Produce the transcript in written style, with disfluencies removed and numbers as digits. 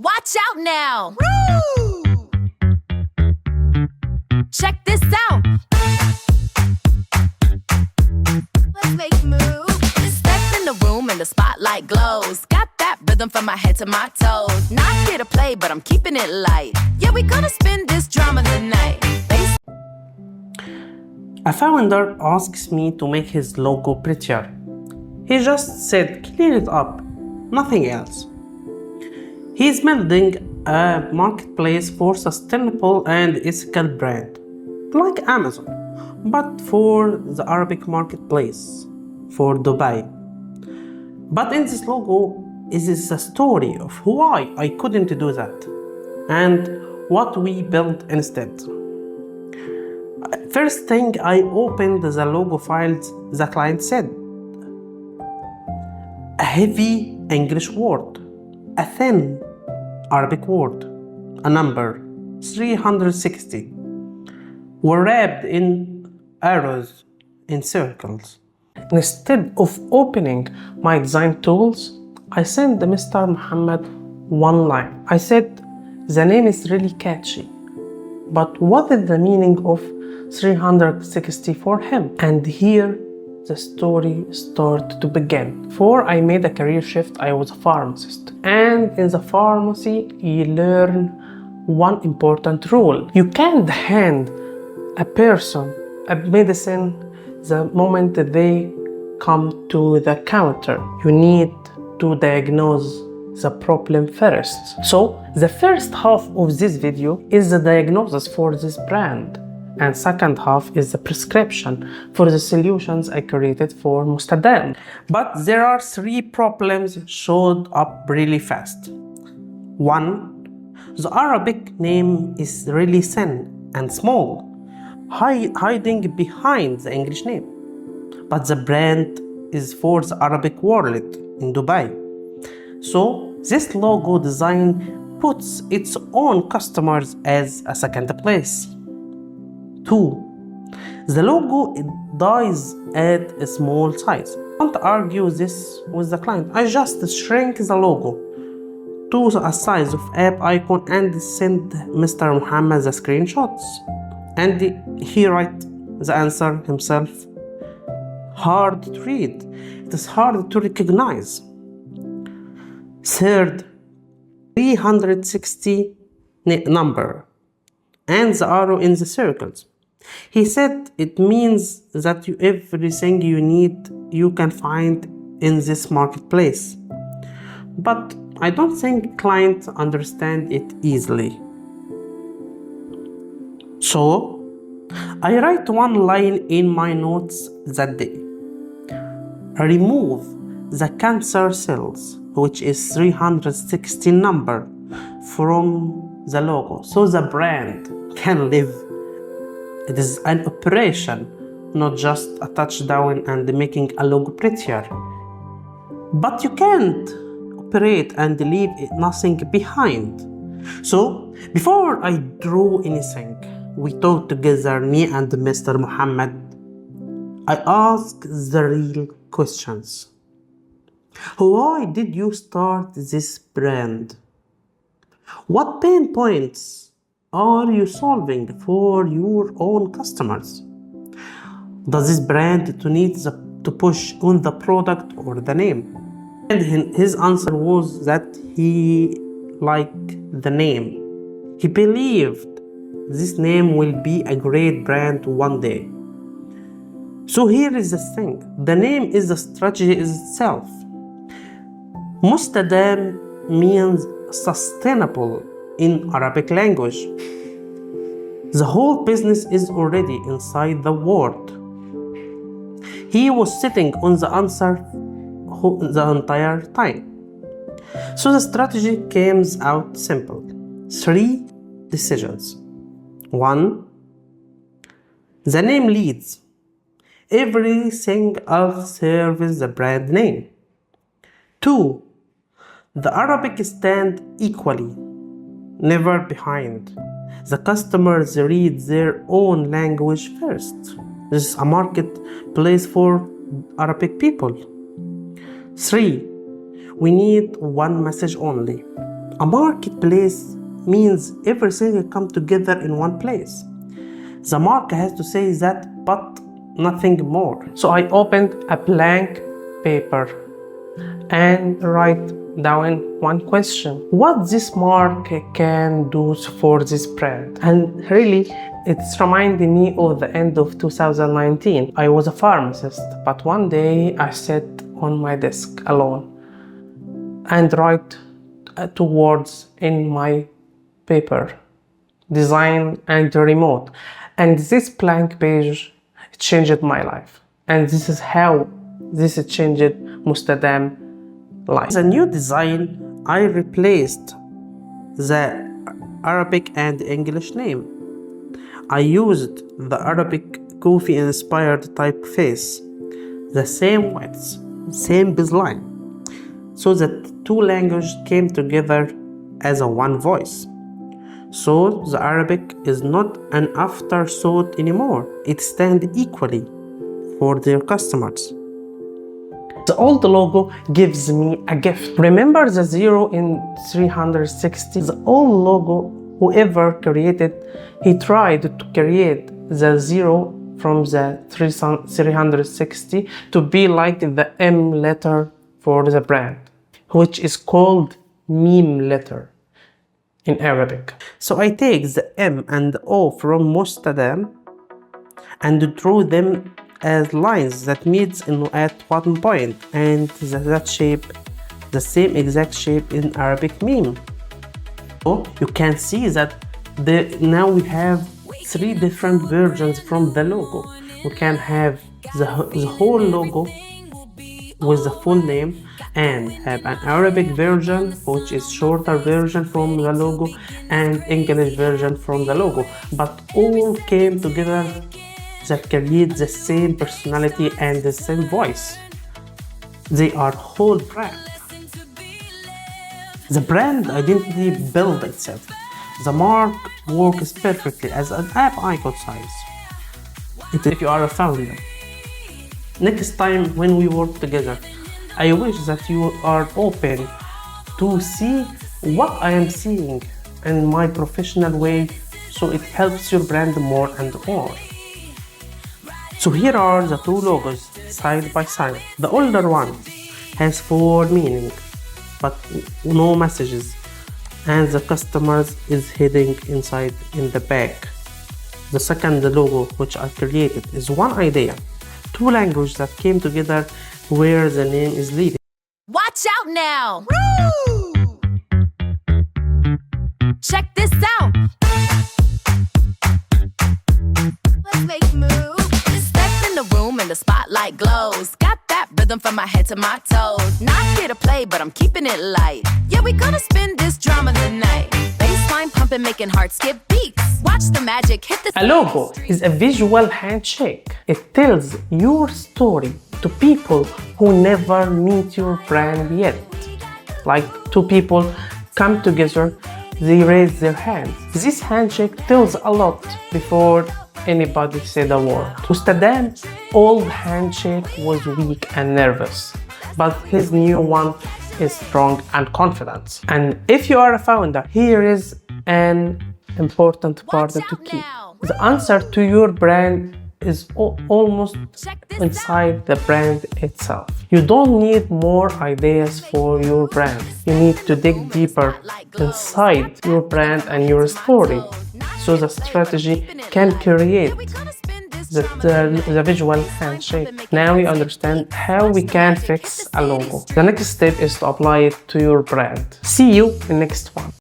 Watch out now! Woo! Check this out! Let's make a move. Step in the room and the spotlight glows. Got that rhythm from my head to my toes. Not here to play, but I'm keeping it light. Yeah, we gonna spin this drama tonight. A founder asks me to make his logo prettier. He just said, clean it up, nothing else. He's building a marketplace for sustainable and ethical brand, like Amazon, but for the Arabic marketplace, for Dubai. But in this logo is a story of why I couldn't do that and what we built instead. First thing, I opened the logo files. The client said a heavy English word, a thin Arabic word, a number 360 were wrapped in arrows in circles. Instead of opening my design tools, I sent Mr. Muhammad one line. I said, the name is really catchy, but what is the meaning of 360 for him? And here the story started to begin. Before I made a career shift, I was a pharmacist. And in the pharmacy, you learn one important rule. You can't hand a person a medicine the moment that they come to the counter. You need to diagnose the problem first. So the first half of this video is the diagnosis for this brand, and second half is the prescription for the solutions I created for Mostadaam. But there are three problems showed up really fast. One, the Arabic name is really thin and small, hiding behind the English name. But the brand is for the Arabic world in Dubai. So this logo design puts its own customers as a second place. 2. The logo dies at a small size. I don't argue this with the client. I just shrink the logo to a size of app icon and send Mr. Muhammad the screenshots. And he writes the answer himself. Hard to read. It is hard to recognize. Third, 360 number and the arrow in the circles. He said it means that everything you need you can find in this marketplace. But I don't think clients understand it easily. So I write one line in my notes that day. Remove the cancer cells, which is 360 number, from the logo so the brand can live. It is an operation, not just a touchdown and making a logo prettier. But you can't operate and leave nothing behind. So before I drew anything, we talked together, me and Mr. Muhammad. I asked the real questions. Why did you start this brand? What pain points are you solving for your own customers? Does this brand need to push on the product or the name? And his answer was that he liked the name. He believed this name will be a great brand one day. So here is the thing. The name is the strategy itself. Mostadaam means sustainable in Arabic language. The whole business is already inside the word. He was sitting on the answer the entire time. So the strategy came out simple. 3 decisions. 1. The name leads. Everything else serves the brand name. 2. The Arabic stand equally, never behind. The customers read their own language first. This is a marketplace for Arabic people. 3. We need one message only. A marketplace means everything will come together in one place. The market has to say that, but nothing more. So I opened a blank paper and write down one question. What this market can do for this brand? And really, it's reminding me of the end of 2019. I was a pharmacist, but one day I sat on my desk alone and write two words in my paper: design and remote. And this blank page changed my life. And this is how this changed Mostadaam life. As a new design, I replaced the Arabic and English name. I used the Arabic coffee-inspired typeface, the same width, same baseline, so that two languages came together as a one voice. So the Arabic is not an afterthought anymore. It stands equally for their customers. The old logo gives me a gift. Remember the 0 in 360? The old logo, whoever created, he tried to create the 0 from the 360 to be like the M letter for the brand, which is called meme letter in Arabic. So I take the M and the O from Mostadaam and draw them as lines that meet at one point, and that shape, the same exact shape in Arabic meme. So you can see that now we have three different versions from the logo. We can have the whole logo with the full name, and have an Arabic version, which is shorter version from the logo, and English version from the logo, but all came together that create the same personality and the same voice. They are whole brand. The brand identity builds itself. The mark works perfectly as an app icon size. If you are a founder, next time when we work together, I wish that you are open to see what I am seeing in my professional way, so it helps your brand more and more. So here are the two logos side by side. The older one has 4 meanings, but no messages, and the customers is hiding inside in the back. The second logo, which I created, is one idea, 2 languages that came together where the name is leading. Watch out now! Woo! Check this out! Let's make a move. Step in the room and the spotlight glows. Got that rhythm from my head to my toes. Not here to play, but I'm keeping it light. Yeah, we gonna spin this drama tonight. Baseline pumping, making hearts skip beats. Watch the magic hit the... A logo is a visual handshake. It tells your story to people who never meet your brand yet. Like 2 people come together, they raise their hands. This handshake tells a lot before anybody said a word. Mostadaam's old handshake was weak and nervous, but his new one is strong and confident. And if you are a founder, here is an important part to keep. The answer to your brand is almost inside the brand itself. You don't need more ideas for your brand. You need to dig deeper inside your brand and your story, so the strategy can create the visual handshake. Now we understand how we can fix a logo. The next step is to apply it to your brand. See you in the next one.